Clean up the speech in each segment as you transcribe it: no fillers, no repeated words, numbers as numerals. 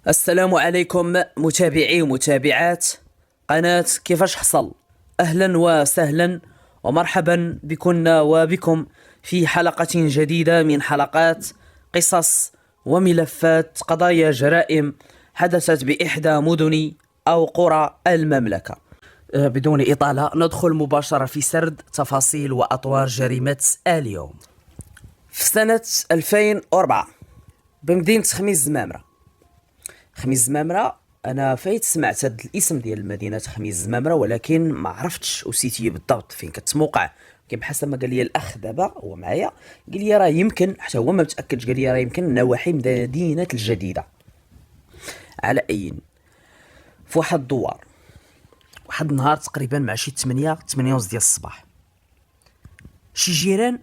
السلام عليكم متابعي ومتابعات قناة كيفاش حصل. أهلا وسهلا ومرحبا بكن وبكم في حلقة جديدة من حلقات قصص وملفات قضايا جرائم حدثت بإحدى مدن أو قرى المملكة. بدون إطالة ندخل مباشرة في سرد تفاصيل وأطوار جريمة اليوم. في سنة 2004 بمدينة خميس زمامرة. خميس زمامرة انا فايت سمعت هاد الاسم ديال مدينه خميس زمامرة، ولكن ما عرفتش وسيتي بالضبط فين كتموقع. كي بحسب ما قال لي الاخ دابا هو معايا، قال لي راه يمكن، حتى هو ما متاكدش، قال لي راه يمكن نواحي مدينه الجديده. على اي، في واحد الدوار، واحد النهار تقريبا مع شي 8 ونص ديال الصباح، شي جيران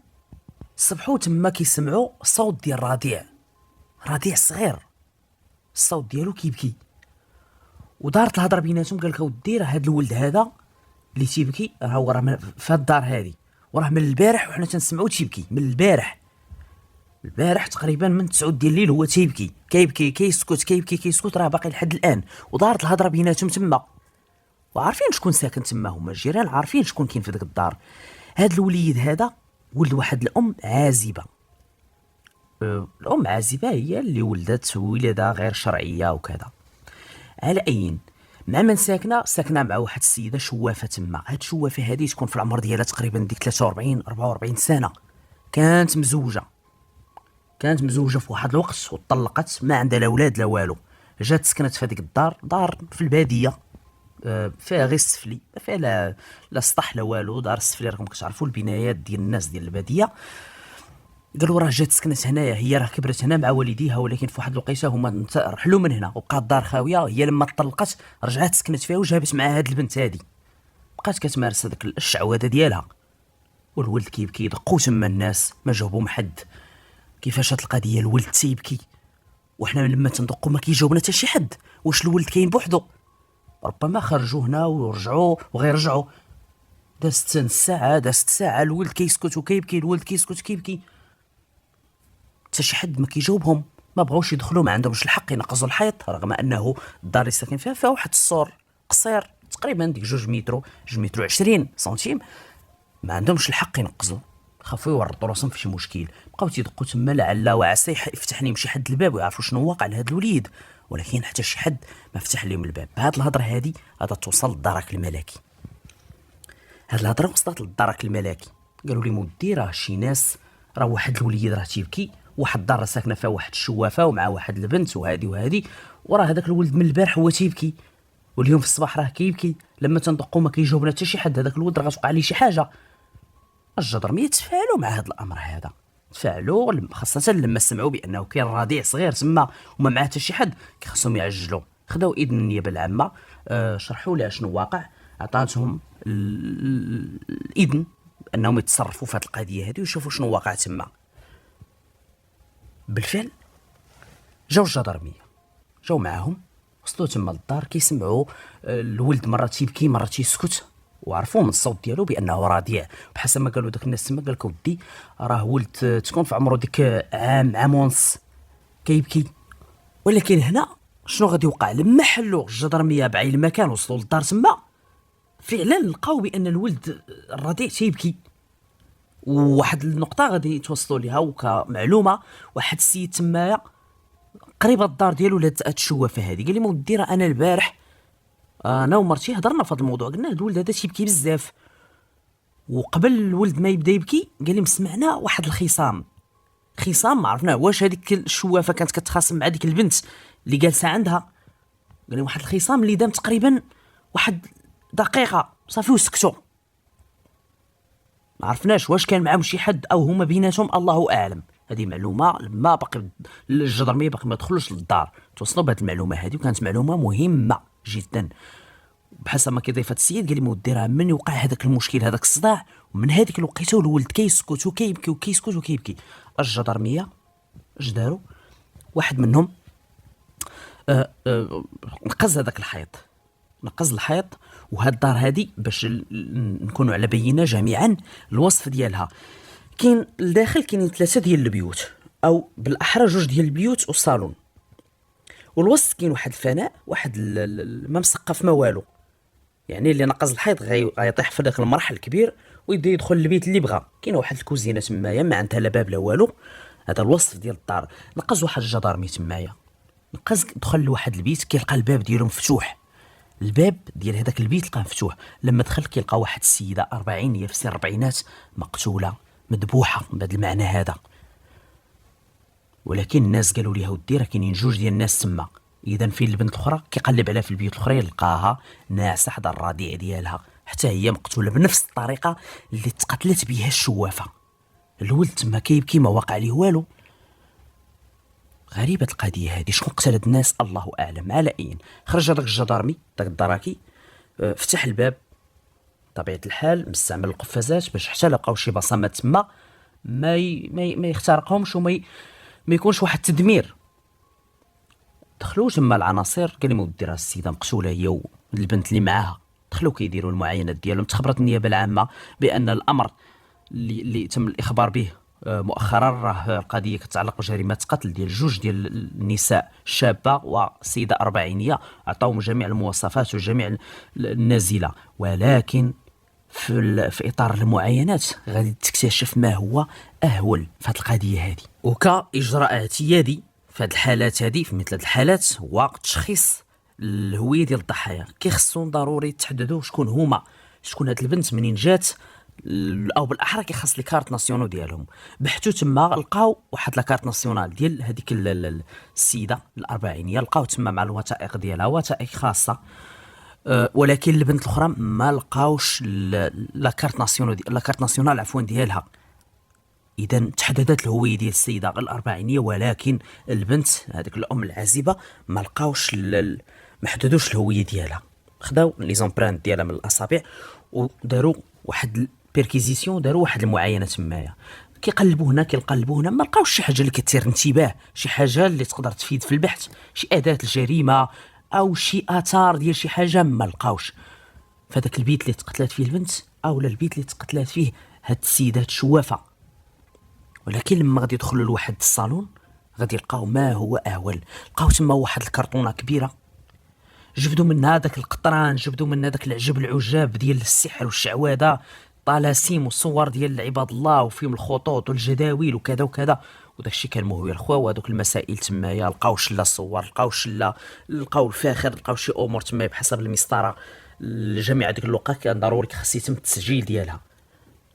صبحوا تما كيسمعوا صوت ديال رضيع صغير، الصوت ديالو كيبكي. ودارت الهضره بيناتهم، قال لك اودي راه هذا الولد هذا اللي تيبكي راه في هاد الدار هذه، وراه من البارح وحنا تنسمعوا تيبكي من البارح تقريبا من 9 ديال الليل هو تيبكي، كيبكي كيسكت، كيبكي كيسكت، راه باقي لحد الان. ودارت الهضره بيناتهم تما، وعارفين شكون ساكن تما، هما الجيران عارفين شكون كاين في ديك الدار. هاد الوليد هذا ولد واحد الام عازبه. الام عازبه هي اللي ولدت ولاده غير شرعيه وكذا. على اين، مع من ساكنه مع واحد السيده شوافه تما. هاد الشوافه هادي تكون في العمر ديالها تقريبا ديك 43 44 سنه. كانت مزوجه في واحد الوقت وطلقت، ما عندها لا اولاد لا والو. جات سكنت في هذيك الدار، دار في الباديه، فيها غير السفلي، ما فيها لا سطح لا والو. دار السفلي راكم كتعرفوا البنايات ديال الناس ديال الباديه. قالوا راه جات سكنت هنايا، هي راه كبرت هنا مع والديها، ولكن في واحد الوقيته هما رحلوا من هنا وبقات الدار خاويه. هي لما طلقت رجعت سكنت فيها وجابت معها هاد البنت هادي، بقات كتمارس هذاك الشعوذه ديالها. والولد كيبكي، دقوا تما الناس ما جاوبهم حد. كيفاش هاد القضيه الولد تيبكي وحنا لما تندقوا ما كيجاوبنا حتى شي حد؟ واش الولد كاين بوحدو؟ ربما خرجوا هنا ورجعوا وغير رجعوا. دازت ساعه الولد كيسكت وكيبكي، الولد كيسكت كيبكي، حتى شي حد ما كيجاوبهم. ما بغاوش يدخلوا، ما عندهمش الحق ينقزوا الحيط، رغم انه الدار اللي ساكن فيها واحد السور قصير تقريبا ديك 2 متر 20 سنتيم. ما عندهمش الحق ينقزوا، خافوا يورطوا راسهم في شي مشكل. بقاو تيدقوا تما لعل وعسى يفتح لهم شي حد الباب ويعرفوا شنو واقع لهذا الوليد، ولكن حتى شي حد ما فتح لهم الباب. بهاد الهضره هادي غادا توصل للدرك الملكي. هاد الهضره وصلت للدرك الملكي، قالوا لي مودي راه شي ناس، راه واحد الوليد راه تيبكي، واحد الدار ساكنه فيها واحد الشوافه ومع واحد البنت وهادي، وراه هذاك الولد من البارح هو تيبكي، واليوم في الصباح راه كيبكي. لما تندقوا ما كيجاوبنا حتى شي حد، هذاك الولد راه غتوقع ليه شي حاجه. الجدرميه تفاعلوا مع هذا الامر هذا، تفاعلوا خاصه لما سمعوا بانه كاين رضيع صغير تما وما معاه حتى شي حد. خاصهم يعجلوا، خداو اذن النيابه العامه، شرحوا لها شنو واقع، عطاتهم الاذن انهم يتصرفوا في هذه القضيه هذه ويشوفوا شنو واقع تما. بالفعل جاو الجدرميه، جاو معاهم، وصلوا تما للدار، كيسمعوا الولد مره تيبكي مره تيسكت، وعرفوا من الصوت ديالو بانه رضيع. بحسب ما قالوا داك الناس تما، قال لك ودي راه ولد تكون في عمره ديك عام ونص كيبكي. ولكن هنا شنو غادي يوقع؟ لما حلوا الجدرميه بعين المكان وصلوا للدار تما، فعلا لقاو بان الولد الرضيع تيبكي. وواحد النقطه غادي يتوصلوا ليها وكمعلومه، واحد السيد تمايا قريب الدار ديالو لهاد الشوافه هذه، قال لي مودي راه انا البارح انا ومرتي هضرنا في هذا الموضوع، قلنا هذا الولد هذا تيبكي بزاف. وقبل الولد ما يبدا يبكي قال لي سمعنا واحد الخصام ما عرفنا واش هذيك الشوافه كانت كتخاصم مع ديك البنت اللي جالسه عندها. قال لي واحد الخصام اللي دام تقريبا واحد دقيقه صافي وسكتوا. ما عرفناش واش كان معاهم شي حد او هما بيناتهم، الله اعلم. هذه معلومه لما باقي الجدرميه باقي ما دخلوش للدار توصلوا بهذه المعلومه هذه، وكانت معلومه مهمه جدا. بحسب ما كيضيف هذا السيد، قال لي مودي راه من يوقع هذاك المشكل هذاك الصداع، ومن هذيك الوقيته والولد كيسكت وكيبكي وكيسكت وكيبكي. الجدرميه اش داروا؟ واحد منهم نقز هذاك الحيط، نقز الحيط. وهاد الدار هادي باش نكونوا على بينه جميعا الوصف ديالها، كاين الداخل كاينين 3 ديال البيوت، او بالاحرى 2 ديال البيوت والصالون. والوسط كاين واحد الفناء، واحد ما مسقف ما والو، يعني اللي نقز الحيط غيطيح في داك المرحل الكبير ويبدا يدخل البيت اللي بغى. كاينه واحد الكوزينه تمايا ما عندها لا باب لا والو، هذا الوصف ديال الدار. نقز واحد الجدارمي تمايا، نقز دخل لواحد البيت كيلقى الباب ديالو مفتوح، الباب ديال هذاك البيت لقاه مفتوح. لما دخل كيلقى واحد السيده أربعينيه في سن الربعينات مقتوله مذبوحه بهذا المعنى هذا. ولكن الناس قالوا ليها ودي راه كاينين جوج ديال الناس تما. اذا فين البنت الاخرى كيقلب عليها في البيوت الاخرى لقاها ناعسه حدا الرضيع ديالها، حتى هي مقتوله بنفس الطريقه اللي تقتلت بها الشوافه. الولد تما كيبكي ما واقع ليه والو. غريبه القضيه هذه، شكون قتل هاد الناس الله اعلم. على اين خرج هذاك الجدارمي داك الدراكي، فتح الباب طبيعه الحال مستعمل القفازات باش حتى لقاو شي بصمات تما ما يخترقهمش ما يكونش واحد التدمير. دخلوا تما العناصر قال لهم ودي راه السيده مقتوله هي والبنت اللي معاها. دخلوا كيديروا المعاينات ديالهم. تخبرت النيابه العامه بان الامر اللي تم الاخبار به مؤخرا راه القضيه كتعلق بجريمه قتل ديال جوج ديال النساء شابه وسيده أربعينية، عطاوهم جميع المواصفات وجميع النازله. ولكن في اطار المعاينات غادي تكتشف ما هو اهول في هذه القضيه هذه. وكاجراء اعتيادي في هذه الحالات هذه، في مثل هذه الحالات، هو تشخيص الهويه ديال الضحايا. كيخصهم ضروري تحددوا شكون هما، شكون هاد البنت منين جات، او بالاحرى كيخص لي كارت ناسيونال ديالهم. بحثوا تما لقاو واحد لا كارت ناسيونال ديال هذيك السيده الأربعينية، لقاو تما مع الوثائق ديالها، وثائق خاصه. ولكن البنت الاخرى ما لقاوش لا كارت ناسيونال عفوا ديالها. اذا تحددت الهويه ديال السيده الأربعينية، ولكن البنت هذيك الام العازبه ما لقاوش ما حددوش الهويه ديالها. خداو لي زومبرانت ديالها من الاصابع وداروا واحد البيركيزيسيون، داروا واحد المعاينه تمايا. كيقلبوا هنا كيقلبوا هنا، ما لقاوش شي حاجه اللي كتثير انتباه، شي حاجه اللي تقدر تفيد في البحث، شي اداه الجريمه او شي اثار ديال شي حاجه. ما لقاوش فهذاك البيت اللي تقتلت فيه البنت او البيت اللي تقتلت فيه هاد السيده الشوافه. ولكن لما غادي يدخلوا لواحد الصالون غادي يلقاو ما هو اهول. لقاو تما واحد الكرتونه كبيره، جبدوا منها داك القطران، جبدوا منها داك العجب العجاب ديال السحر والشعوذه، طلاسيم وصور ديال عباد الله وفيهم الخطوط والجداول وكذا وكذا. وداك الشيء كان مهوي الخوا. وهذوك المسائل تمايا لقاوش لا الصور، لقاوش لا، لقاو الفاخر، لقاو شي امور تمايا بحسب المسطره. لجميع ديك الوقت كان ضروري خاص يتم التسجيل ديالها.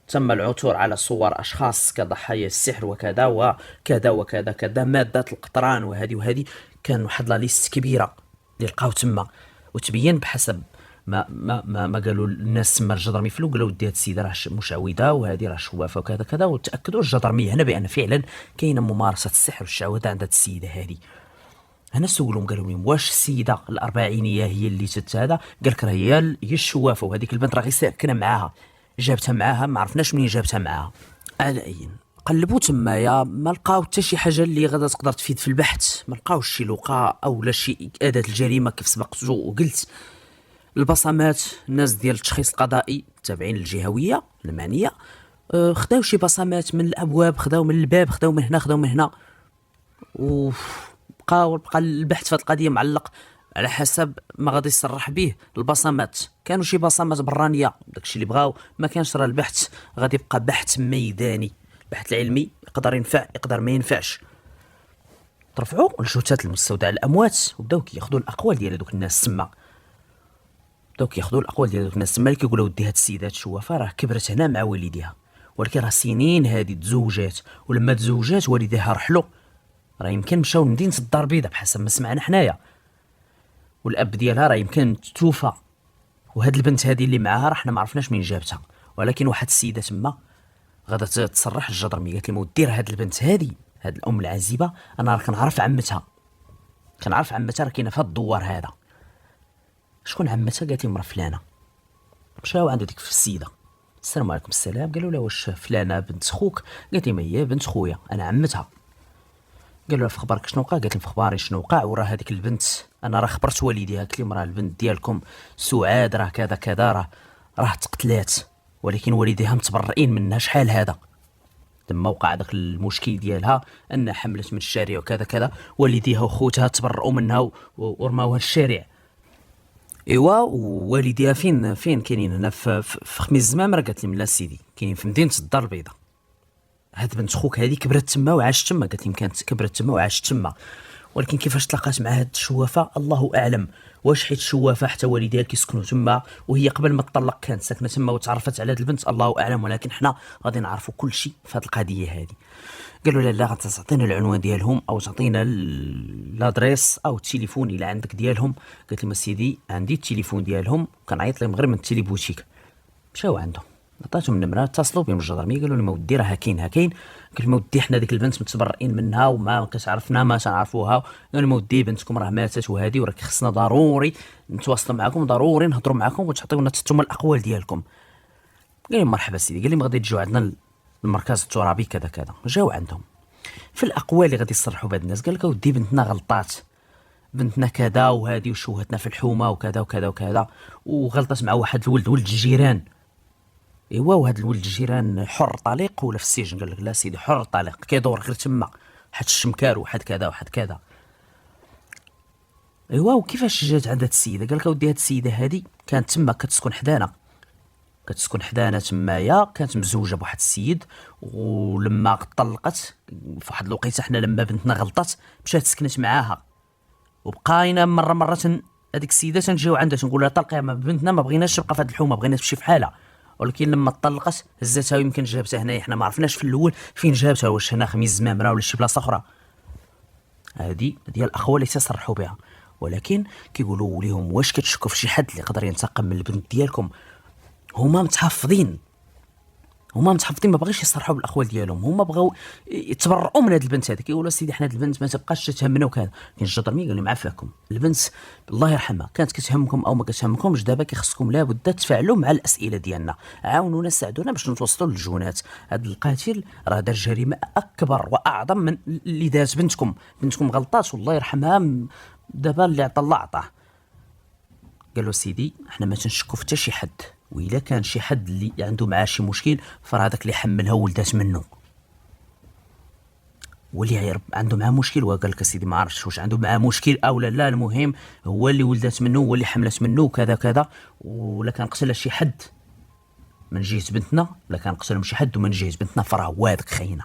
تم العثور على صور أشخاص كضحايا السحر وكذا وكذا وكذا كذا، مادة القطران وهذه كان واحد لا ليست كبيرة اللي لقاو تما. وتبين بحسب ما قالوا الناس تما الجدرمي في قالوا ودي هاد السيده راه مشعوذه وهذه راه شوافه وكذا كذا. وتاكدوا الجدرمي هنا بان فعلا كاينه ممارسه السحر والشعوذه عند هاد السيده هذه. هنا سولهم قالوا لهم واش السيده الأربعينية هي اللي تت هذا؟ قال لك راه هي الشوافه، وهذيك البنت راه غير ساكنه معاها، جابتها معاها، ما عرفناش منين جابتها معاها. على اين قلبوا تمايا ما لقاو حتى شي حاجه اللي غادا تقدر تفيد في البحث. ما لقاوش شي لقاء او لا شي اداه الجريمه كيف سبقت وقلت. البصمات الناس ديال التشخيص القضائي التابعين للجهويه المعنيه خداو شي بصمات من الابواب، خداو من الباب، خداو من هنا، خداو من هنا. بقى البحث في القضيه معلق على حسب ما غادي يصرح به البصمات. كانوا شي بصمات برانيه داكشي اللي بغاو، ما كانش. راه البحث غادي يبقى بحث ميداني، البحث العلمي يقدر ينفع يقدر ما ينفعش. ترفعوا الجثث المستودع الاموات وبداو كياخذوا الاقوال ديال هذوك الناس تما. اللي كيقولوا ودي هاد السيدات شوافه راه كبرت هنا مع والديها، ولكن راه سنين هادي تزوجات، ولما تزوجات والديها رحلوا، راه يمكن مشاو لمدينه الدار البيضاء بحسب ما سمعنا حنايا، والاب ديالها راه يمكن توفى. وهاد البنت هذه اللي معاها راه حنا ما عرفناش منين جابتها. ولكن واحد السيده تما غادا تصرح الجدرمي، قالت لي ودير هاد البنت هذه، هاد الام العازبه، انا راه كنعرف عمتها راه كاينه في هاد الدوار هذا. شكون عمتها؟ قالت لي راه فلانه. مشاو عند ديك السيده، السلام عليكم. السلام. قالوا لها واش فلانه بنت خوك؟ قالت لي ما هي بنت خويا، انا عمتها. قالوا لها في خبارك شنو وقع؟ قالت لهم في خباري شنو وقع، وراه هذيك البنت انا راه خبرت والديها، قالت لهم راه البنت ديالكم سعاد راه كذا كذا راه تقتلات، ولكن والديها متبرئين منها. شحال هذا؟ لما وقع داك المشكل ديالها ان حملت من الشارع وكذا كذا، والديها وخوتها تبرؤوا منها ورماوها الشارع. ايوا ووالديها فين كاينين؟ هنا في خميس الزمامره. قالت لي لا سيدي كاينين في مدينه الدار البيضاء. هاد بنت خوك هذه كبرت تما وعاشت تما. قالت لي كانت كبرت تما وعاشت تما، ولكن كيفاش تلاقات مع هاد الشوافه الله اعلم. واش حيت الشوافه حتى والديها كيسكنوا تما وهي قبل ما تطلق كانت ساكنه تما وتعرفت على هاد البنت الله اعلم، ولكن حنا غادي نعرفوا كل شيء في هاد القضيه هذه. قالوا لا غتعطينا العنوان ديالهم او تعطينا لادريس او التليفون الى عندك ديالهم. قالت لي سيدي عندي التليفون ديالهم، كنعيط لهم غير من التليبوتيك. مشاو عندهم عطاتهم النمره، اتصلوا بهم الجدرميه قالوا لهم ودي راه كاين قلت لهم ودي حنا ديك البنت متبرئين منها وما كتعرفنا ما تنعرفوها. قالوا لهم ودي بنتكم راه ماتت وهذه وراه خصنا ضروري نتواصلوا معكم، ضروري نهضروا معكم وتعطيونا انتم الاقوال ديالكم. قال لهم مرحبا سيدي. قال لهم غادي تجوا عندنا المركز الترابي كذا كذا. جاو عندهم في الاقوال اللي غادي يصرحوا بهاد الناس. قال لك ودي بنتنا غلطات، بنتنا كذا وهذه وشوهتنا في الحومه وكذا وكذا وكذا، وغلطت مع واحد الولد ولد الجيران. ايوا وهذا الولد الجيران حر طليق ولا في السجن؟ قال لك لا سيدي حر طليق كيدور غير تما، واحد الشمكار وواحد كذا وواحد كذا. ايوا وكيفاش جات عند هاد السيده؟ قال لك اودي هاد السيده هذه كانت تما كتسكن حدانا تمايا، كانت مزوجه بواحد السيد، ولما طلقت في واحد الوقيته حنا لما بنتنا غلطت مشات سكنت معاها، وبقينا مره هذيك السيده تنجيو عندها تنقول لها طلقي بنتنا ما بغيناش تبقى في هذه الحومه، بغينا تمشي في حالها. ولكن لما طلقت هزتها ويمكن جابتها هنايا، حنا ما عرفناش في الاول فين جابتها، واش هنا خميس الزمامره ولا شي بلاصه اخرى. هذه ديال الاخوه اللي تصرحوا بها، ولكن كيقولوا لهم واش كتشكوا في شي حد اللي يقدر ينتقم من البنت ديالكم؟ هما متحفظين ما بغيش يصرحوا بالاقوال ديالهم، هما بغاو يتبرؤوا من هذه البنت هذه. كيقولوا سيدي حنا هذه البنت ما تبقاش تهمنا وكذا. كاين الجدرمي قال لهم عافاكم البنت الله يرحمها كانت كتهمكم او ما كتهمكمش، دابا كيخصكم لابد تفعلوا مع الاسئله ديالنا، عاونونا ساعدونا باش نتوصلوا للجونات. هذا القاتل راه دار جريمه اكبر واعظم من اللي دارت بنتكم غلطات والله يرحمها، دابا اللي عطى الله عطاه. قالوا سيدي احنا ما تنشكوا في حتى شي حد، وإلا كان شي حد اللي عنده معاه شي مشكل فراه هذاك اللي حملها ولدات منه، واللي عنده معاه مشكل وقال لك سيدي ما عرفتش واش عنده معاه مشكل او لا، المهم هو اللي ولدات منه هو اللي حملت منه وكذا كذا. ولا كان قتل شي حد من جهه بنتنا، لا كان قتلهم شي حد ومن جهه بنتنا فراه هو هذاك خاينه.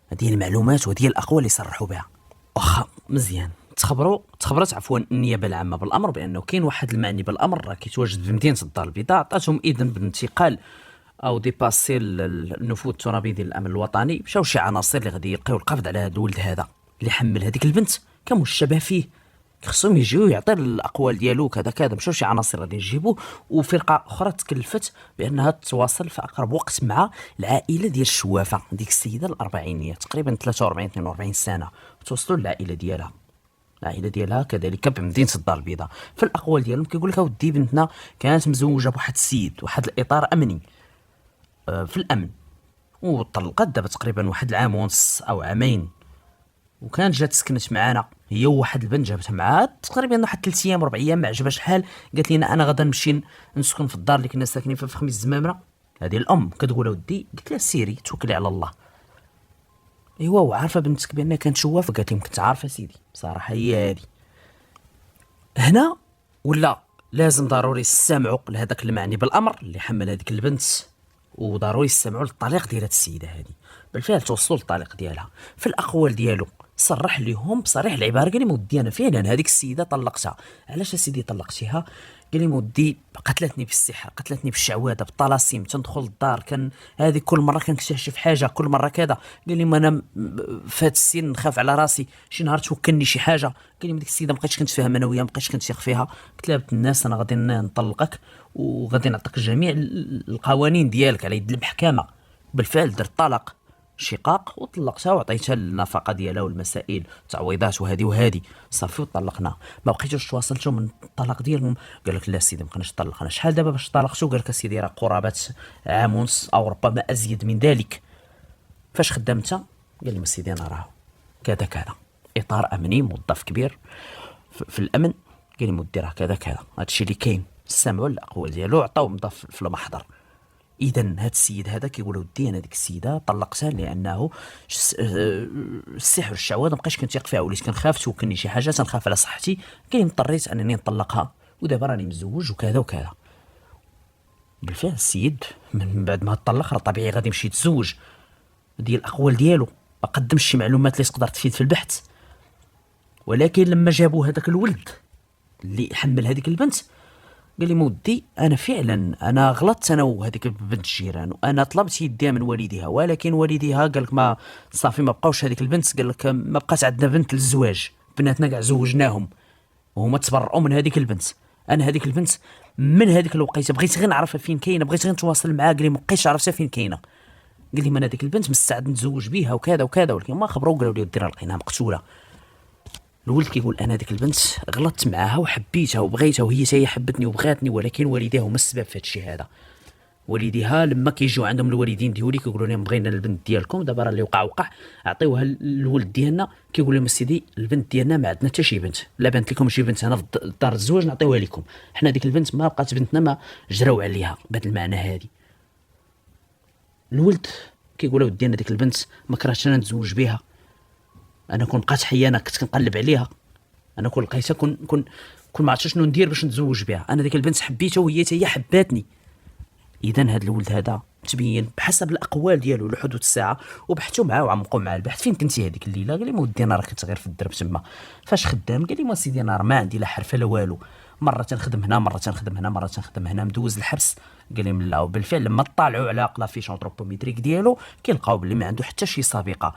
هذه المعلومات وهذه الاقوال اللي صرحوا بها. واخا مزيان تخبرت عفوا النيابه العامه بالامر بانه كاين واحد المعني بالامر راه كيتواجد في مدينه الدار البيضاء، عطاتهم اذن بالانتقال او ديباسي النفوذ الترابي ديال الامن الوطني. مشاو شي عناصر اللي غادي يلقيو القبض على هذا الولد هذا اللي حمل هذيك البنت كمشتبه فيه، خصهم يجيو يعطي الاقوال ديالو كذا كذا. مشاو شي عناصر غادي يجيبوه، وفرقه اخرى تكلفت بانها تتواصل في اقرب وقت مع العائله ديال الشوافه ديك السيده الاربعينيه تقريبا 43 42 سنه، توصلوا للعائله ديالها. العائله ديالها كذلك بمدينه الدار البيضاء. في الاقوال ديالهم كيقول لك اودي بنتنا كانت مزوجه بواحد السيد، واحد الاطار امني في الامن، وطلقت دابا تقريبا واحد العام ونص او عامين، وكانت جات سكنت معنا هي وواحد البنت جابتها معها تقريبا واحد 3 ايام 4 ايام، ما عجبهاش الحال. قالت لنا انا غادا نمشي نسكن في الدار اللي كنا ساكنين فيها في خميس الزمامره. هذه الام كتقول ودي، قلت لها سيري توكلي على الله. ايوا وعارفه بنتك بان كانت شوافه؟ قالت لي كنت عارفه سيدي بصراحه هي هذه. هنا ولا لازم ضروري يستمعوا لهذاك المعني بالامر اللي حمل هذيك البنت، وضروري يستمعوا للطليق ديال هذه السيده هذه. بالفعل توصلوا للطليق ديالها. في الاقوال ديالو صرح لهم بصريح العباره، قال لي مودي انا فعلا هذيك السيده طلقتها. علاش سيدي طلقتيها؟ قال لي مودي قتلتني بالسحر، قتلتني بالشعوذه بالطلاسيم، تندخل الدار كان هذه كل مره كنكتشف حاجه كل مره كذا. قال لي ما انا فات السن نخاف على راسي شي نهار توكلني شي حاجه. قال لي ديك السيده ما بقيتش كنتفاهم انا وياها، ما بقيتش كنثيق فيها. قلت لها بنت الناس انا غادي نطلقك وغادي نعطيك جميع القوانين ديالك على يد المحكمه. بالفعل درت طلاق شقاق وطلقتها وعطيتها النفقه ديالها والمسائل تعويضات وهذه صافي وطلقنا. ما بقيتوش تواصلتوا من الطلاق ديالهم؟ قال لك لا سيدي ما بقيناش طلقنا. شحال دابا باش طلقتوا؟ قال لك سيدي راه قرابه عام ونص او ربما ازيد من ذلك. فاش خدمت؟ قال لي سيدي انا راه كذا اطار امني موظف كبير في الامن. قال لي مدير كذا هادشي اللي كاين. سمعوا الاقوال ديالو عطاو مضاف في المحضر. اذا هذا السيد هذا كيقول ودي انا ديك السيده طلقتها لانه السحر والشعوذه ما بقيتش كنتيق فيها، وليت كنخاف توكلني شي حاجه، تنخاف على صحتي، قال لي اضطريت انني نطلقها، ودابا راني مزوج وكذا وكذا. بالفعل السيد من بعد ما طلق راه طبيعي غادي يمشي يتزوج، ديال الاقوال ديالو ما قدمش شي معلومات اللي تقدر تفيد في البحث. ولكن لما جابوا هذاك الولد اللي حمل هذيك البنت، قال لي مودي انا فعلا انا غلطت انا وهذيك بنت الجيران، وانا طلبت يديها من والديها، ولكن والديها قال لك ما صافي ما بقاوش هذيك البنت، قال لك ما بقات عندنا بنت للزواج، بناتنا كاع زوجناهم وهما تبرؤوا من هذيك البنت. انا هذيك البنت من هذيك الوقيته بغيت غير نعرفها فين كاينه، بغيت غير نتواصل معاها، قال لي ما بقيتش عرفتها فين كاينه. قال لي من هذيك البنت مستعد نتزوج بها وكذا وكذا، ولكن ما خبروا قالوا لي ودينا لقيناها مقتوله. الولد كيقول انا هذيك البنت غلطت معاها وحبيتها وبغيتها، وهي هي حبتني وبغاتني، ولكن والديها هما السبب في هذا الشيء هذا. والديها لما كيجيو عندهم الوالدين ديالي كيقولوا لهم بغينا البنت ديالكم، دابا راه اللي وقع عطيوها الولد ديالنا، كيقول لهم السيدي البنت ديالنا ما عندنا حتى شي بنت، لا بانت لكم شي بنت هنا في دار الزواج نعطيوها لكم، حنا ديك البنت ما بقات بنتنا، ما جراو عليها بهذا المعنى هذه. الولد كيقول ودي انا ديك البنت ما كرهتش انا نتزوج بها، انا كون بقات حيه انا كنت كنقلب عليها، انا كون لقيتها كون ما عرفتش شنو ندير باش نتزوج بها، انا ديك البنت حبيتها وهي هي حباتني. اذا هذا الولد هذا تبين بحسب الاقوال ديالو لحدود الساعه، وبحثوا معاه وعمقوا معاه البحث. فين كنتي هذيك الليله؟ قال لي مودي انا راه كنت غير في الدرب تما. فاش خدام؟ قال لي ما سيدي انا راه ما عندي لا حرفه لا والو، مره تنخدم هنا مره تنخدم هنا مره تنخدم هنا، مدوز الحبس. قال لي من لا، وبالفعل لما طالعوا على لافيش انثروبوميتريك ديالو كيلقاو بلي ما عنده حتى شي سابقه.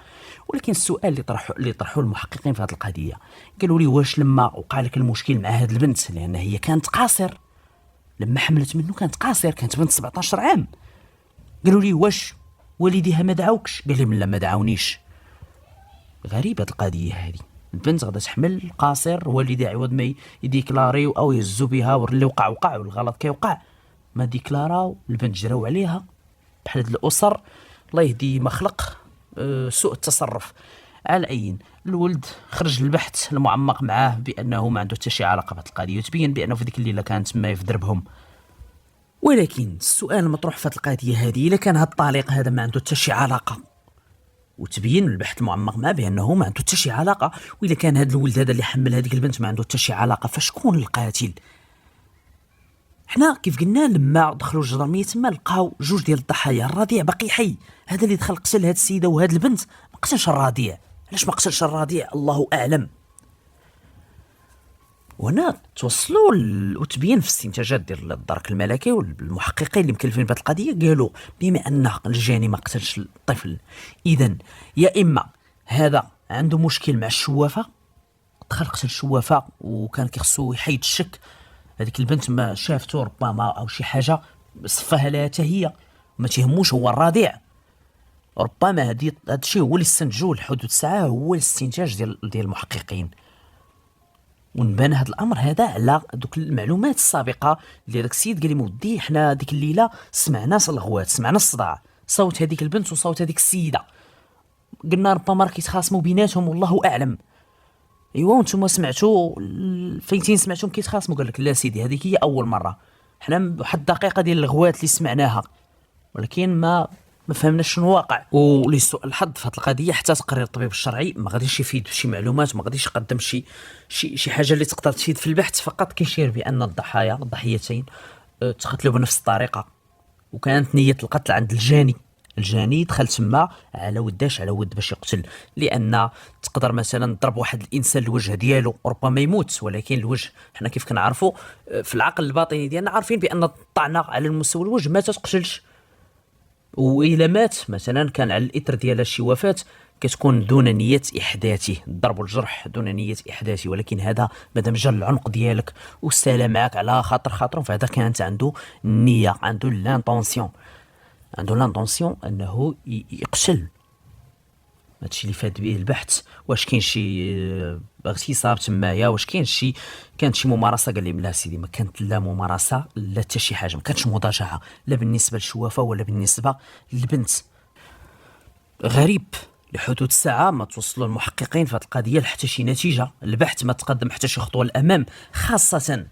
ولكن السؤال اللي طرحوه المحققين في هذه القضيه، قالوا لي واش لما وقع لك المشكل مع هذه البنت، لان هي كانت قاصر لما حملت منه، كانت قاصر، كانت بنت 17 عام، قالوا لي واش والديها ما دعوكش؟ قال لي لا ما دعونيش. غريبه القضيه هذه، البنت غادا تحمل قاصر، والديها عوض ما يديكلاريو او يهزوا بها واللي وقع والغلط كيوقع ما ديكلاراو، البنت جراو عليها. بحال هاد الاسر الله يهدي ما خلق سوء التصرف. على اي الولد خرج للبحث المعمق معاه بانه ما عنده حتى شي علاقه بهذه القضيه، وتبين بانه في ديك الليله كانت تما في دربهم. ولكن السؤال المطروح في هذه القضيه هذه، الا كان هذا الطليق هذا ما عنده حتى شي علاقه، وتبين البحث المعمق معاه بانه ما عنده حتى شي علاقه، واذا كان هذا الولد هذا اللي حمل هذيك البنت ما عنده حتى شي علاقه، فشكون القاتل؟ حنا كيف قلنا لما دخلوا الجراميه تما لقاو جوج ديال الضحايا، الرضيع باقي حي، هذا اللي دخل قتل هذه السيده وهذه البنت ما قتلش الرضيع. علاش ما قتلش الرضيع؟ الله اعلم. وهنا توصلوا وتبين في الاستنتاجات ديال الدرك الملكي والمحققين اللي مكلفين بهذه القضيه، قالوا بما ان الجاني ما قتلش الطفل، اذا يا اما هذا عنده مشكل مع الشوافه، دخل قتل الشوافه وكان كيخصو يحيد الشك، هذيك البنت ما شافته ربما او شي حاجه صفاها لها حتى هي، ما تيهموش هو الرضيع. ربما هذا الشيء هو اللي استنتجوه لحدود الساعه، هو الاستنتاج ديال المحققين. ونبان هذا الامر هذا على دوك المعلومات السابقه اللي داك السيد قال لي مودي حنا ديك الليله سمعنا الغوات، سمعنا الصداع، صوت هذيك البنت وصوت هذيك السيده، قلنا ربما راه كيتخاصموا بيناتهم والله اعلم. ايوا وانتم سمعتوا فايتين سمعتهم كيتخاصموا؟ قال لك لا سيدي هذيك هي اول مره، حنا واحد الدقيقه ديال الغوات اللي سمعناها، ولكن ما فهمناش شنو واقع. ولسوء الحظ في هذه القضيه حتى تقرير الطبيب الشرعي ما غاديش يفيد بشي معلومات، ما غاديش يقدم شي حاجه اللي تقدر تفيد في البحث، فقط كيشير بان الضحيتين تقتلوا بنفس الطريقه، وكانت نيه القتل عند الجاني دخل تما على ود باش يقتل، لان تقدر مثلا تضرب واحد الانسان الوجه ديالو ربما يموت، ولكن الوجه حنا كيف كنعرفوا في العقل الباطني ديالنا عارفين بان الطعنه على المستوى الوجه ما تقتلش، وإلا مات مثلا كان على الإثر ديال شي وفاة كتكون دون نية إحداثه، الضرب والجرح دون نية إحداثه، ولكن هذا مادام جا العنق ديالك وسال معاك على خاطر فهذا كانت عنده النية، عنده لانتونسيون أنه يقتل. هادشي اللي فات به البحث. واش كاين شي اغتصاب تمايا، واش كانت شي ممارسه؟ قال لي لا سيدي ما كانت لا ممارسه لا حتى شي حاجه، ما كانتش مضاجعه لا بالنسبه للشوافه ولا بالنسبه للبنت. غريب لحدود الساعه ما توصلوا المحققين في هذه القضيه لحتى شي نتيجه، البحث ما تقدم حتى شي خطوه للامام، خاصه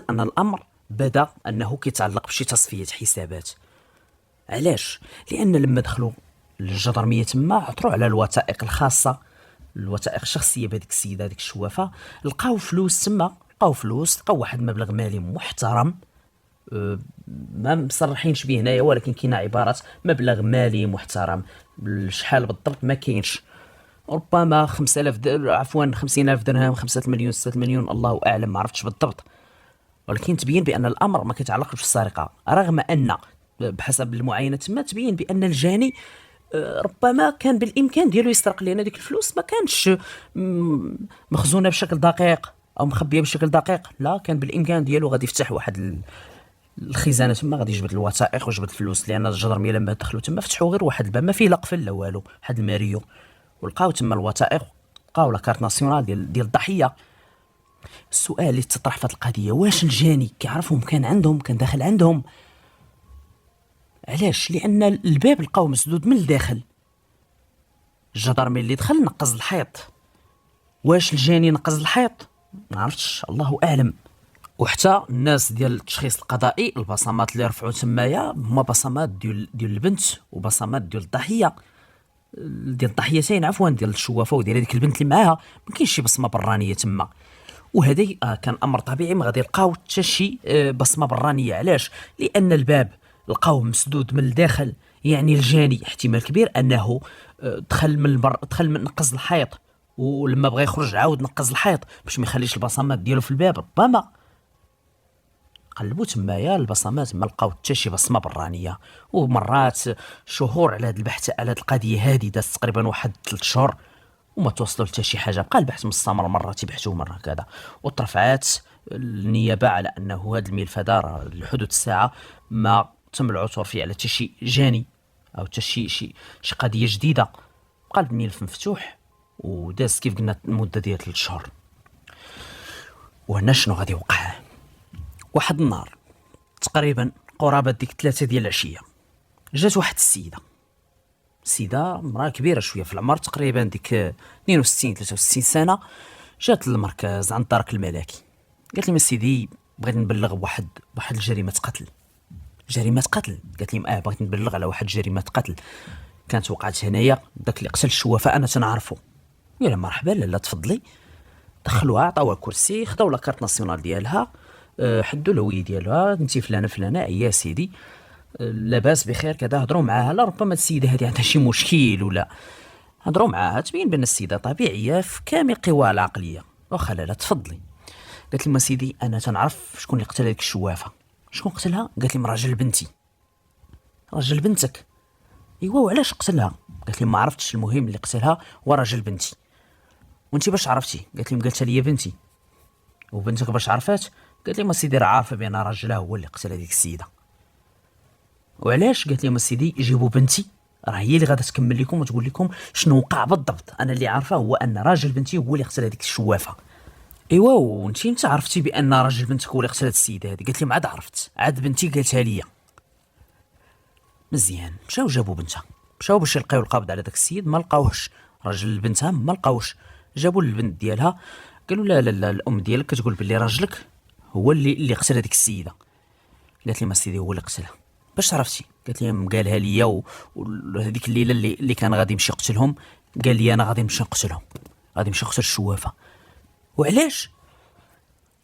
ان الامر بدا انه كيتعلق بشي تصفيه حسابات. علاش؟ لان لما دخلوا الجدرميه تما عثروا على الوثائق الخاصه، الوثائق الشخصيه بهذيك السيده هذيك الشوافه، لقاو فلوس تما، لقاو فلوس، لقاو واحد المبلغ مالي محترم. ما مصرحينش به هنايا، ولكن كاينه عبارات مبلغ مالي محترم. شحال بالضبط ما كاينش، ربما 5000 عفوا 50000 درهم، 5 مليون، 6 مليون، الله اعلم، ما عرفتش بالضبط. ولكن تبين بان الامر ما كيتعلقش بالسرقه، رغم ان بحسب المعاينه تما تبين بان الجاني ربما كان بالامكان ديالو يسرق، لان ديك الفلوس ما كانش مخزونه بشكل دقيق او مخبيه بشكل دقيق، لا، كان بالامكان ديالو غادي يفتح واحد الخزانه تما، غادي يجبد الوثائق ويجبد الفلوس، لان الجدرميه لما دخلوا تما فتحوا غير واحد الباب ما فيه لا قفل لا والو، واحد الماريو، ولقاو تما الوثائق، لقاو لا كارت ناسيونال ديال الضحيه. السؤال اللي تطرح في هذه القضيه، واش الجاني كيعرفهم كان عندهم، كان داخل عندهم؟ علاش؟ لان الباب لقاو مسدود من الداخل، الجدرمي اللي دخل نقز الحيط. واش الجاني نقز الحيط؟ ما عرفتش، الله اعلم. وحتى الناس ديال التشخيص القضائي، البصمات اللي رفعوا تمايا هما بصمات ديال البنت وبصمات ديال الضحيه، ديال الضحيتين عفوا، ديال الشوافه وديال هذيك البنت اللي معاها، ما كاينش شي بصمه برانيه تما. وهذا كان امر طبيعي، ما غادي يلقاو حتى شي بصمه برانيه. علاش؟ لان الباب لقاوه مسدود من الداخل، يعني الجاني احتمال كبير انه دخل من البر، دخل من نقز الحيط، ولما بغى يخرج عاود نقز الحيط باش ما يخليش البصمات ديالو في الباب. ربما قلبوا تمايا البصمات ما لقاو حتى شي بصمه برانيه. ومرات شهور على هذا البحث، على هذه القضيه هذه، دازت تقريبا واحد 3 شهور وما توصلوا حتى شي حاجه، بقى البحث مستمر، مره تيبحثوا مره كذا، وترفعات النيابه على انه هذا الملف هذا لحدود الساعه ما تم العثور فيه على حتى شي جاني او حتى شي قضيه جديده. بقى الملف مفتوح وداز كيف قلنا المده ديال 3 شهور. وهنا شنو غادي يوقع؟ واحد النهار تقريبا قرابه ديك 3 ديال العشيه، جات واحد السيده مراه كبيره شويه في العمر، تقريبا ديك 62 63 سنه، جات للمركز عند الدرك الملكي، قالت لي سيدي بغيت نبلغ بواحد الجريمه قتل. جريمه قتل؟ قالت لي بغيت نبلغ على واحد جريمه قتل كانت وقعت هنايا، داك اللي قتل الشوافه انا تنعرفو. يا مرحبا، لا تفضلي. دخلوها، عطاوها كرسي، خداو لا كارت ناسيونال ديالها، حدوا الهويه ديالها، انت فلانه فلانه، يا سيدي لاباس بخير كذا، هضروا معاها. لا ربما السيده هذه عندها شي مشكل، ولا هضروا معاها، تبين بان السيده طبيعيه في كامل قواها العقليه. واخا لا تفضلي. قالت لي سيدي انا تنعرف شكون اللي قتل هذيك الشوافه. شكون قتلها؟ قالت لي راجل بنتي. راجل بنتك؟ ايوا، وعلاش قتلها؟ قالت لي ما عرفتش، المهم اللي قتلها هو راجل بنتي. وانت باش عرفتي؟ قالت لي قالتها لي بنتي. وبنتك باش عرفات؟ قالت لي سيدي راه عارفه بان راجلها هو اللي قتل هذيك السيده. وعلاش؟ قالت لي سيدي جيبوا بنتي، راه هي اللي غادا تكمل لكم وتقول لكم شنو وقع بالضبط. انا اللي عارفه هو ان راجل بنتي هو اللي قتل هذيك الشوافه. ايوا، وانت عرفتي بان راجل بنتك هو اللي قتل هذه السيده هذه؟ قالت لي عاد عرفت، عاد بنتي قالتها لي. مزيان، مشاو جابوا بنتها، مشاو باش يلقاو القبض على داك السيد، ما لقاوهش. راجل بنتها ما لقاوش. جابوا البنت ديالها، قالوا لا لا لا، الام ديالك كتقول بلي راجلك هو اللي قتل هذيك السيده. قالت لي سيدي هو اللي قتلها. باش عرفتي؟ قالت لي قالها ليا، وهذيك الليله اللي كان غادي يمشي يقتلهم، قال لي انا غادي نمشي نقتلهم، غادي نمشي نقتل الشوافه. وعلاش؟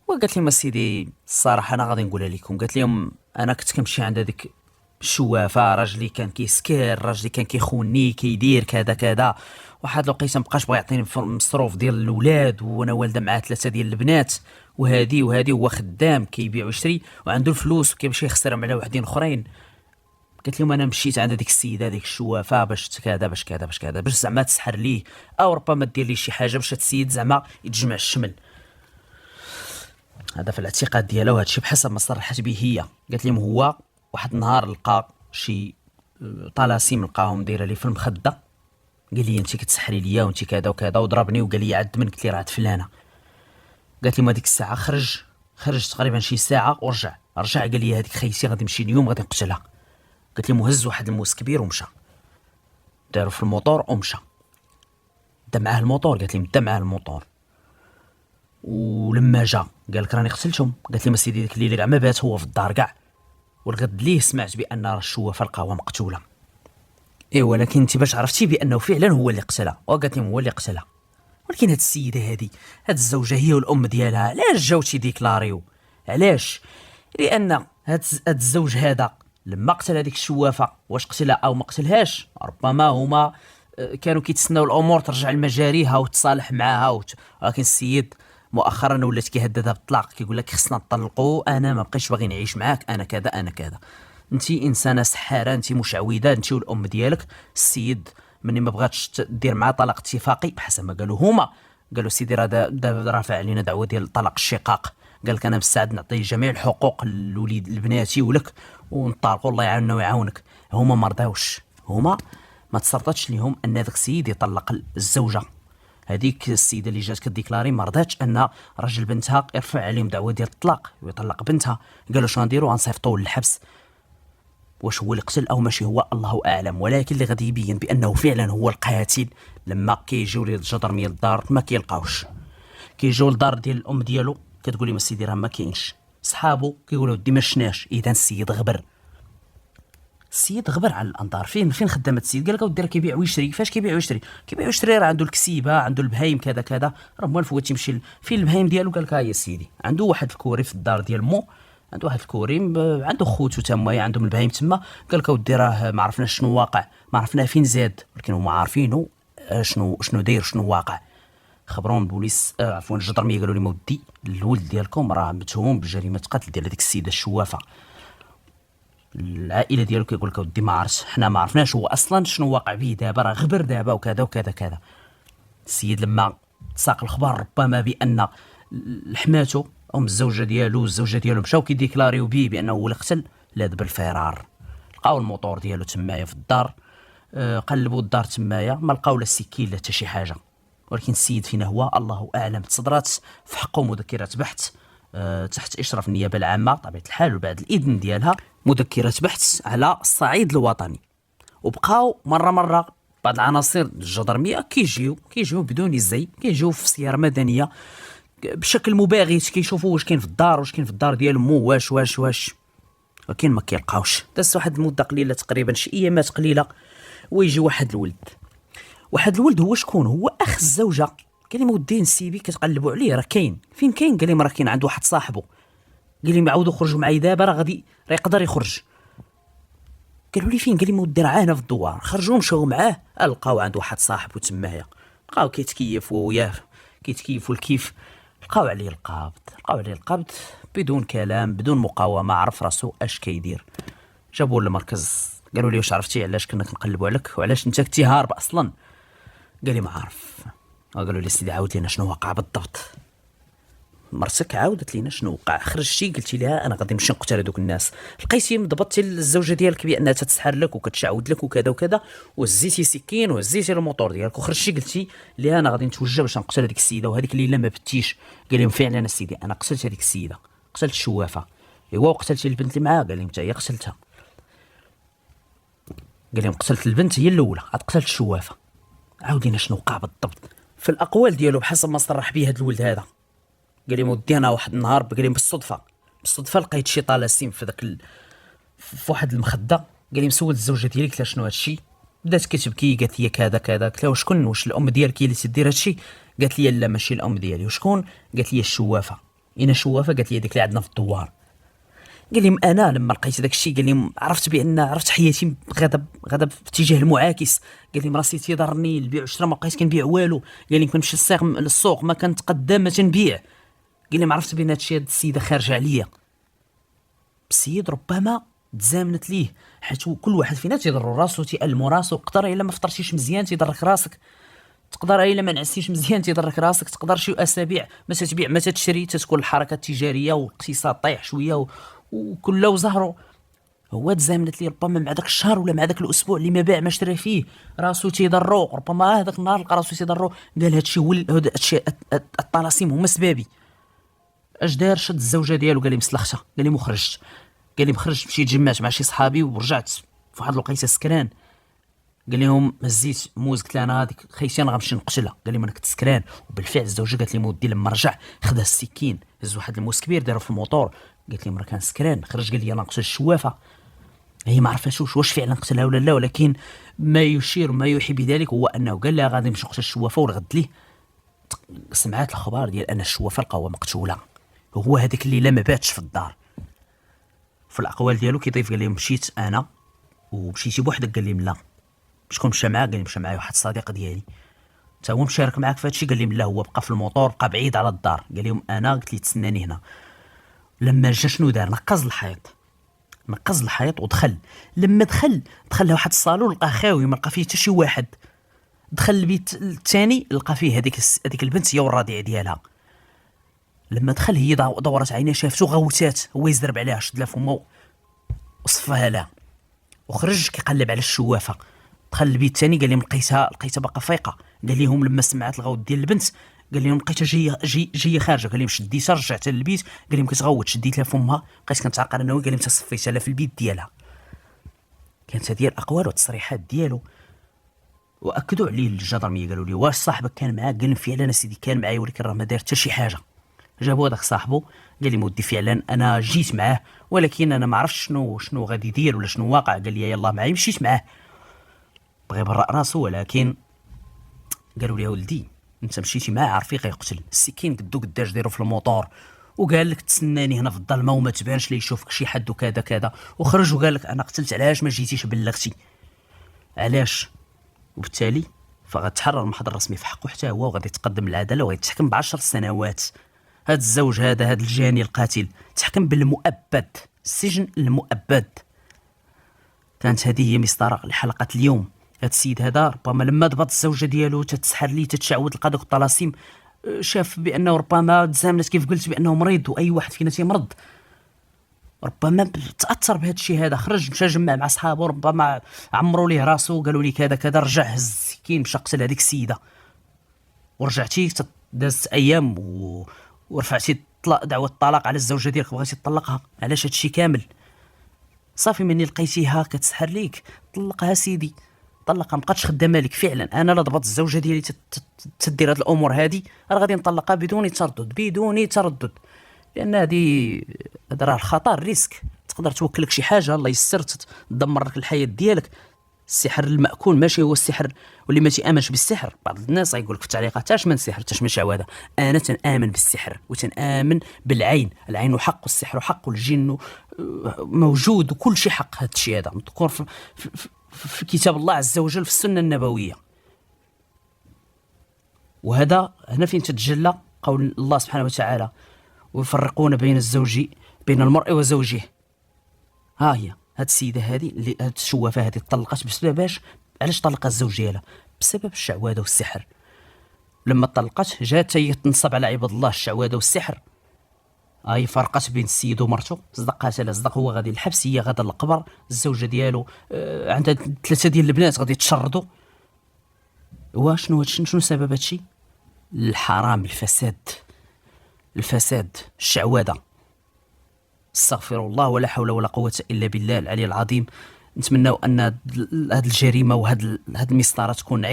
وقالت لي سيدي الصراحه انا غادي نقولها لكم. قالت لهم انا كنت كنمشي عند هذيك الشوافه، راجلي كان كيسكر، راجلي كان كيخوني، كيدير كذا كذا، واحد الوقيته مبقاش بغى يعطيني مصروف ديال الاولاد، وانا والده معاه 3 ديال البنات، وهذه هو خدام كيبيع ويشري وعنده الفلوس وكيمشي يخسرهم على وحدين اخرين. قلت لهم انا مشيت عند هذيك السيده هذيك الشوافه باش كذا باش كذا باش كذا، باش زعما تسحر ليه، او ربما دير ليه شي حاجه باش هاد السيد زعما يتجمع الشمل. هذا في الاعتقاد ديالها، وهذا الشيء بحسب ما صرحت به هي. قالت لهم هو واحد النهار لقى شي طلاسيم، لقاهم دايره لي في المخده، قال لي انت كتسحري ليا وانت كذا وكذا، وضربني وقال لي عد من، قلت لي راه فلانه. قالت لي هذيك الساعه خرج تقريبا شي ساعه ورجع قال لي هذيك خيتي غادي نمشي اليوم غادي نقتلها. قالت لي هز واحد الموس كبير ومشى، دارو في الموطور ومشى، دا معاه الموطور. قالت لي دا معاه الموطور، ولما جا قال لك راني قتلتهم. قالت لي سيدي ديك الليله كاع ما بات هو في الدار كاع، والغد ليه سمعت بان راه الشوافه لقاوها مقتوله. ولكن انت باش عرفتي بانه فعلا هو اللي قتلها؟ وقالت لهم هو اللي قتلها. ولكن هاد السيده هاد الزوجه هي والام ديالها علاش جاو تيديكلاريو؟ علاش؟ لان هاد الزوج هذا لما قتل هذيك الشوافه، واش قتلها او ما قتلهاش، ربما هما كانوا كيتسناو الامور ترجع لمجاريها وتصالح معاها ولكن السيد مؤخرا ولات كيهددها بالطلاق، كيقول لك خصنا نطلقوا، انا ما بقيتش باغي نعيش معاك، انا كذا انا كذا. انت انسانه سحاره، انت مشعوذه، انت والام ديالك. السيد مني ما بغاتش دير معاه طلاق اتفاقي بحسب ما قالوا هما، قالوا سيدي راه رافع علينا دعوه ديال طلاق الشقاق، قال لك انا مستعد نعطي جميع الحقوق لوليد لبناتي ولك ونطلقوا، الله يعاوننا ويعاونك. هما ما رضاوش، هما ما تصرطتش ليهم ان هذاك السيد يطلق الزوجه. هذيك السيده اللي جات كديكلاري ما رضاتش ان راجل بنتها يرفع عليهم دعوه ديال الطلاق ويطلق بنتها. قالوا شنو نديروا؟ غنصيفطوه للحبس. واش هو اللي قتل او ماشي هو الله اعلم، ولكن اللي غادي يبين بانه فعلا هو القاتل لما كيجيو للجدرميه للدار ما كيلقاوش. كيجيو للدار ديال الام ديالو كتقول لهم السيدي راه ما كاينش. صحابو كيقولوا ودي ما شناش. اذا السيد غبر، السيد غبر على الانظار. فين خدامه السيد؟ قال لك اودي راه كيبيع ويشري. فاش كيبيع ويشري؟ كيبيع ويشري راه عنده الكسيبه، عنده البهايم كذا كذا، راه موالف هو تيمشي فين البهايم ديالو. قال لك ها هي السيدي عنده واحد الكوري في الدار ديال مو، عنده واحد الكوري عنده خوتو تما عندهم البهايم تما. قال لك اودي راه ما عرفناش شنو واقع، ما عرفنا فين زاد، ولكن هما عارفينه شنو داير شنو واقع. خبرون البوليس عفوا الجدرميه، قالوا لي ودي الولد ديالكم راه متهم بجريمه قتل ديال هذيك السيده الشوافه. العائله ديالو كيقول لك ودي ما عرفتش، حنا ما عرفناش هو اصلا شنو واقع به دابا، راه غبر دابا وكذا وكذا كذا. السيد لما ساق الخبر ربما بان حماتو ام الزوجه ديالو والزوجه ديالو مشاو كيديكلاريو به بانه هو اللي قتل، لاذ بالفرار. لقاو الموطور ديالو تمايا في الدار، قلبوا الدار تمايا ما لقاو لا السكين لا حتى شي حاجه. ولكن السيد فينا هو الله اعلم. تصدرات في حقه مذكرات بحث تحت اشراف النيابه العامه طبيعه الحال وبعد الاذن ديالها، مذكرات بحث على الصعيد الوطني. وبقاو مره بعض العناصر الجدرميه كيجيو بدون الزي، كيجيو في سياره مدنيه بشكل مباغت، كيشوفوا واش كاين في الدار، واش كاين في الدار ديال مو، واش ولكن ما كيلقاوش. دازت واحد المده قليله تقريبا شي ايامات قليله ويجي واحد الولد هو شكون؟ هو اخ الزوجه. قال لي ودي نسيبي كتقلبوا عليه راه كاين. فين كاين؟ قال لي راه كاين عند واحد صاحبه. قال لي عاودوا خرجوا معايا دابا راه يقدر يخرج. قالوا لي فين؟ قال لي ودي راه هنا في الدوار. خرجوا مشاو معاه، لقاو عند واحد صاحبه تمايا، لقاو كيتكيفوا وياه كيتكيفوا الكيف، لقاو عليه القبض بدون كلام بدون مقاومه، عرف راسو اش كيدير. جابوه للمركز، قالوا لي واش عرفتي علاش كنا كنقلبوا عليك وعلاش انت كنتي هارب اصلا؟ قال لي ما عارف. قالوا لي سيدي عاود لينا شنو وقع بالضبط. مرتك عاودت لينا شنو وقع. خرجتي قلتي لها انا غادي نمشي نقتل هذوك الناس، لقيتي ضبطتي الزوجه ديالك بانها تتسحر لك وكتشعود لك وكذا وكذا، وهزيتي سكين وهزيتي الموطور ديالك وخرجتي قلتي لها انا غادي نتوجه باش نقتل هذيك السيده. وهذيك الليله ما بتيش. قال لهم فعلا السيدي انا قتلت هذيك السيده، قتلت الشوافه. ايوا وقتلتي البنت اللي معاها؟ قال لهم حتى هي قتلتها. قال لهم قتلت البنت هي الاولى، عاد قتلت الشوافه. عاودينا شنو وقع بالضبط. في الاقوال ديالو بحسب ما صرح به هذا الولد هذا، قال لي ودي انا واحد النهار قال لي بالصدفه لقيت شي طلاسيم في ذاك في واحد المخده. قال لي مسول الزوجه ديالي قلت لها شنو هادشي؟ بدات كتبكي قالت لي كذا كذا. قلت لها وشكون؟ واش الام ديالك هي اللي تدير هادشي؟ قالت لي لا ماشي الام ديالي. وشكون؟ قالت لي الشوافه. اين شوافه؟ قالت لي هذيك اللي عندنا في الدوار. قال لي انا لما لقيت داك الشيء قال لي عرفت حياتي غدا في اتجاه المعاكس. قال لي راسي تيضرني البيع والشراء، ما بقيت كنبيع والو. قال لي كنمشي للسوق ما كنتقدم ما تنبيع. قال لي عرفت بان هادشي هاد السيده خارجه عليا. السيد ربما تزامنت ليه، حيت كل واحد فينا تيضر راسو تيألمو راسو. تقدر الا ما فطرتيش مزيان تيضرك راسك، تقدر الا ما نعستيش مزيان تيضرك راسك، تقدر شي اسابيع ما تتبيع ما تشري، تتكون الحركه التجاريه والاقتصاد طايح شويه وكله وزهرو. هو تزامنت ليه ربما مع داك الشهر ولا مع داك الاسبوع اللي ما باع ما شرى فيه، راسو تيضرو. ربما هذاك النهار لقى راسو تيضرو، قال هادشي هو هادشي الطلاسيم هما سبابي. اش دار؟ شد الزوجه ديالو قال لي مسلختها. قال لي مخرجت. قال لي مشيت جمعت مع شي صحابي ورجعت في واحد الوقيته سكران. قال لهم هزيت موز، قلت لها انا هذيك خيتي انا غنمشي نقتلها. قال لي ما انا كنت سكران. وبالفعل الزوجه قالت لي مودي لما رجع خدا السكين، هز واحد الموس كبير دارو في الموطور. قالت لي مرة كان سكران، خرج قال لي يلا نقتل الشوافه. هي ما عرفتش واش فعلا قتلها ولا لا، ولكن ما يشير ما يوحي بذلك هو انه قال لها غادي نمشي نقتل الشوافه. والغد ليه سمعات الخبر ديال ان الشوافه لقاوها مقتوله. هو هذيك الليله ما باتش في الدار. في الاقوال ديالو كيضيف قال لي مشيت انا ومشيتي بوحدك. قال لي لا. شكون مشى معاه؟ قال لي مشى معايا واحد صديق ديالي. تا هو مشارك معاك في هادشي؟ قال لي لا، هو بقى في الموطور، بقى بعيد على الدار. قال لهم انا قلت لي تسناني هنا. لما جا شنو دار؟ نقز الحيط ودخل. لما دخل لواحد الصالون لقاه خاوي، ما لقى فيه حتى شي واحد. دخل البيت الثاني لقى فيه هذيك البنت هي والرضيع ديالها. لما دخل هي دورت عينيها شافته غوتات، هو يزرب عليها شد لها فمو وصفها لها وخرج كيقلب على الشوافه. دخل البيت الثاني قال لهم لقيتها باقا فايقه. قال لهم لما سمعت الغوت ديال البنت قال لهم لقيتها جايه خارجه. قال لهم شديتها رجعتها للبيت. قال لهم كتغوت، شديت لها فمها بقيت كنتعاقر انا وهي. قال لهم تصفيتها لها في البيت ديالها. كانت هذه الاقوال والتصريحات ديالو. واكدوا عليه الجدرميه، قالوا لي واش صاحبك كان معاك؟ قال لهم فعلا سيدي كان معايا، ولكن راه ما دار حتى شي حاجه. جابوا هذاك صاحبه قال لي مودي فعلا انا جيت معاه، ولكن انا ما عرفتش شنو غادي يدير ولا شنو واقع. قال لي يلاه معايا، مشيت معاه بغى يبرأ راسو، ولكن قالوا لي ولدي انت مشيتي معاه عارفي غيقتل. السكين قدو قداش ديرو في الموطور، وقال لك تسناني هنا في الظلمه وما تبانش لي يشوفك شي حد وكذا كذا. وخرج وقال لك انا قتلت، علاش ما جيتيش بلغتي؟ علاش؟ وبالتالي فغتحرر المحضر الرسمي في حقه حتى هو، وغادي يتقدم للعداله وغيتحكم ب10 سنوات. هذا الزوج هذا الجاني القاتل تحكم بالمؤبد، السجن المؤبد. كانت هذه هي مسطره لحلقه اليوم. هذا السيد هذا ربما لما ضبط الزوجه ديالو تتسحر ليه تتشعوذ لقى دوك الطلاسيم، شاف بانه ربما تزامنت كيف قلت بانه مريض، واي واحد فينا تيمرض ربما تاثر بهذا الشيء هذا. خرج مشى جمع مع صحابه، ربما عمروا ليه راسو قالوا لي كذا كذا، رجع هز السكين مشى قتل هذيك السيده. ورجعتي دازت ايام ورفعتي دعوه الطلاق على الزوجه ديالك، بغيتي تطلقها. علاش هادشي كامل؟ صافي مني لقيتيها كتسحر ليك طلقها سيدي، طلقها، مابقاتش خدامه لك. فعلا انا لا ضبط الزوجه ديالي تدير هاد الامور هادي راه غادي نطلقها بدون تردد، لان هذه راه الخطر ريسك، تقدر توكلك شي حاجه الله يسر تدمر لك الحياه ديالك. السحر المأكول ماشي هو السحر، واللي ما تيامنش بالسحر بعض الناس غيقول لك في التعليقات اش من سحر اش من شعوذه. انا تنآمن بالسحر وتنآمن بالعين، العين حق والسحر حق والجن موجود وكل شيء حق. هذا الشيء هذا مذكور في كتاب الله عز وجل في السنه النبويه. وهذا هنا فين تتجلى قول الله سبحانه وتعالى ويفرقون بين المرء وزوجه. ها هي هاد السيده هذه اللي هاد الشوافه هذه طلقت بسبب علاش طلقت الزوج ديالها؟ بسبب الشعوذه والسحر. لما طلقت جات هي تنصب على عباد الله الشعوذه والسحر. هاي فرقت بين السيد ومرته، صدقات لا صدق، هو غادي للحبس هي غادا للقبر. الزوجه ديالو عندها 3 ديال البنات غادي يتشردوا. وشنو سبب هادشي؟ الحرام، الفساد، الشعوذه. استغفر الله ولا حول ولا قوة إلا بالله العلي العظيم. نتمنى أن هذه الجريمة وهذه المسطرة تكون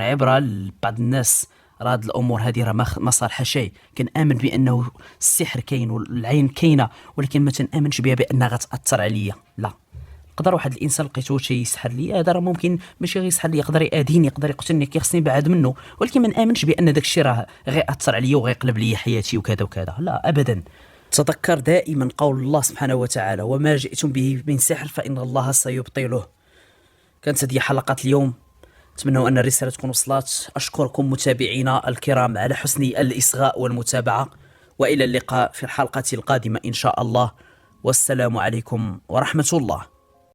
عبرة لبعض الناس. راه هاد الأمور هذه راه ما صالحة شيء. كنآمن بأنه السحر كاين والعين كاينة، ولكن ما تنآمنش بها بأنها غتأثر عليا. لا، يقدر واحد الانسان لقيتو شي يسحر لي، هذا راه ممكن ماشي غير يسحر لي، يقدر يأذيني، يقدر يقتلني، كيخصني نبعد منه، ولكن ما نآمنش بأن داك الشيء راه غيأثر عليا وغيقلب لي حياتي وكذا وكذا. لا أبدا. تذكر دائما قول الله سبحانه وتعالى وما جئتم به من سحر فإن الله سيبطله. كانت هذه حلقة اليوم، أتمنى أن الرسالة تكون وصلت. أشكركم متابعينا الكرام على حسن الإصغاء والمتابعة، وإلى اللقاء في الحلقة القادمة إن شاء الله، والسلام عليكم ورحمة الله.